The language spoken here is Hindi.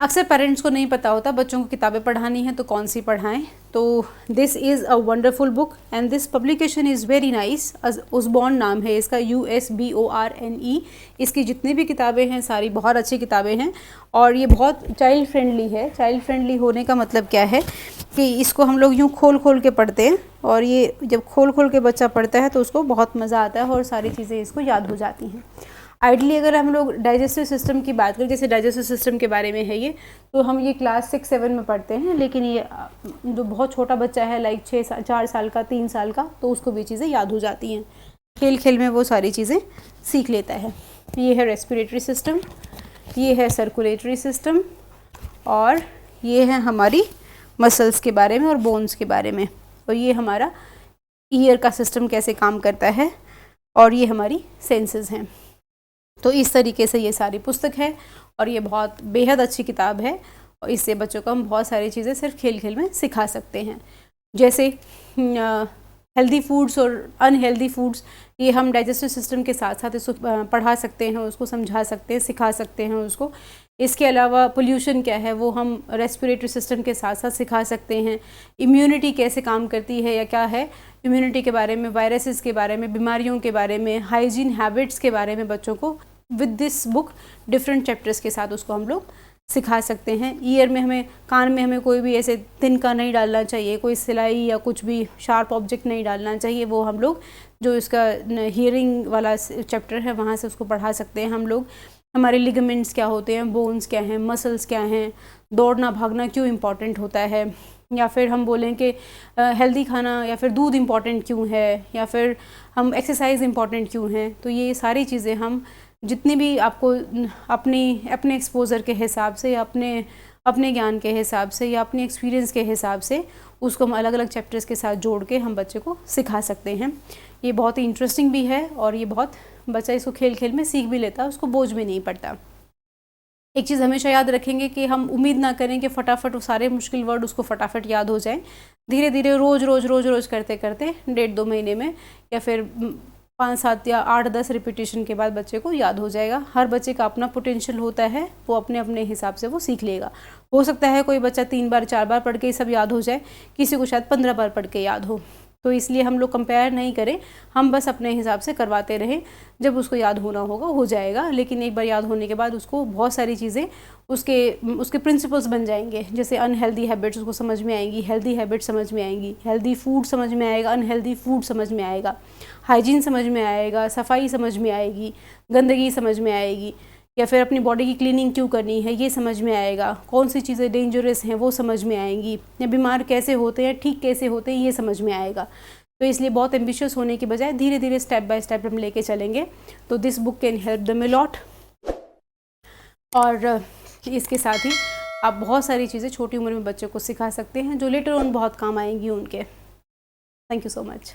अक्सर पेरेंट्स को नहीं पता होता बच्चों को किताबें पढ़ानी है तो कौन सी पढ़ाएं। तो this is a wonderful book and this publication is very nice. Usborne नाम है इसका, USBORNE। इसकी जितनी भी किताबें हैं सारी बहुत अच्छी किताबें हैं और ये बहुत चाइल्ड फ्रेंडली है। चाइल्ड फ्रेंडली होने का मतलब क्या है कि इसको हम लोग यूँ खोल खोल के पढ़ते हैं और ये जब खोल खोल के बच्चा पढ़ता है तो उसको बहुत मज़ा आता है और सारी चीज़ें इसको याद हो जाती हैं। आइडली अगर हम लोग डाइजेस्टिव सिस्टम की बात करें, जैसे डाइजेस्टिव सिस्टम के बारे में है ये, तो हम ये क्लास 6-7 में पढ़ते हैं, लेकिन ये जो बहुत छोटा बच्चा है लाइक 4 साल का, 3 साल का, तो उसको भी चीज़ें याद हो जाती हैं। खेल खेल में वो सारी चीज़ें सीख लेता है। ये है रेस्पिरेटरी सिस्टम, ये है सर्कुलेटरी सिस्टम और ये है हमारी मसल्स के बारे में और बोन्स के बारे में, और ये हमारा ईयर का सिस्टम कैसे काम करता है और ये हमारी सेंसेस हैं। तो इस तरीके से ये सारी पुस्तक है और ये बहुत बेहद अच्छी किताब है और इससे बच्चों को हम बहुत सारी चीज़ें सिर्फ खेल खेल में सिखा सकते हैं। जैसे हेल्दी फूड्स और अनहेल्दी फूड्स, ये हम डाइजेस्टिव सिस्टम के साथ साथ इसको पढ़ा सकते हैं, उसको समझा सकते हैं, सिखा सकते हैं उसको। इसके अलावा पोल्यूशन क्या है वो हम रेस्पिरेटरी सिस्टम के साथ साथ सिखा सकते हैं। इम्यूनिटी कैसे काम करती है या क्या है इम्यूनिटी के बारे में, वायरसेस के बारे में, बीमारियों के बारे में, हाइजीन हैबिट्स के बारे में बच्चों को with this book different chapters के साथ उसको हम लोग सिखा सकते हैं। ईयर में हमें, कान में हमें कोई भी ऐसे तिनका नहीं डालना चाहिए, कोई सिलाई या कुछ भी शार्प ऑब्जेक्ट नहीं डालना चाहिए, वो हम लोग जो इसका हियरिंग वाला चैप्टर है वहाँ से उसको पढ़ा सकते हैं हम लोग। हमारे लिगामेंट्स क्या होते हैं, बोन्स क्या हैं, मसल्स क्या हैं, दौड़ना भागना क्यों इम्पॉर्टेंट होता है, या फिर हम बोलें कि हेल्दी खाना या फिर दूध इम्पॉर्टेंट क्यों है, या फिर हम एक्सरसाइज इम्पॉर्टेंट क्यों है। तो ये सारी चीज़ें हम जितनी भी आपको अपने एक्सपोज़र के हिसाब से या अपने ज्ञान के हिसाब से या अपने एक्सपीरियंस के हिसाब से उसको हम अलग अलग चैप्टर्स के साथ जोड़ के हम बच्चे को सिखा सकते हैं। ये बहुत ही इंटरेस्टिंग भी है और ये बहुत बच्चा इसको खेल खेल में सीख भी लेता है, उसको बोझ भी नहीं पड़ता। एक चीज़ हमेशा याद रखेंगे कि हम उम्मीद ना करें कि फटाफट वो सारे मुश्किल वर्ड उसको फटाफट याद हो जाएं। धीरे धीरे रोज़ करते करते 1.5-2 महीने में या फिर 5-7 या 8-10 रिपीटेशन के बाद बच्चे को याद हो जाएगा। हर बच्चे का अपना पोटेंशियल होता है, वो अपने अपने हिसाब से वो सीख लेगा। हो सकता है कोई बच्चा 3 बार 4 बार पढ़ के सब याद हो जाए, किसी को शायद 15 बार पढ़ के याद हो। तो इसलिए हम लोग कंपेयर नहीं करें, हम बस अपने हिसाब से करवाते रहें। जब उसको याद होना होगा हो जाएगा, लेकिन एक बार याद होने के बाद उसको बहुत सारी चीज़ें उसके प्रिंसिपल्स बन जाएंगे। जैसे अनहेल्दी हैबिट्स उसको समझ में आएंगी, हेल्दी हैबिट्स समझ में आएंगी, हेल्दी फूड समझ में आएगा, अनहेल्दी फूड समझ में आएगा, हाइजीन समझ में आएगा, सफाई समझ में आएगी, गंदगी समझ में आएगी, या फिर अपनी बॉडी की क्लीनिंग क्यों करनी है ये समझ में आएगा, कौन सी चीज़ें डेंजरस हैं वो समझ में आएंगी, या बीमार कैसे होते हैं, ठीक कैसे होते हैं ये समझ में आएगा। तो इसलिए बहुत एम्बिशियस होने की बजाय धीरे धीरे स्टेप बाय स्टेप हम लेके चलेंगे तो this book can help them a lot. और इसके साथ ही आप बहुत सारी चीज़ें छोटी उम्र में बच्चों को सिखा सकते हैं जो लेटर ऑन बहुत काम आएंगी उनके। Thank you so much.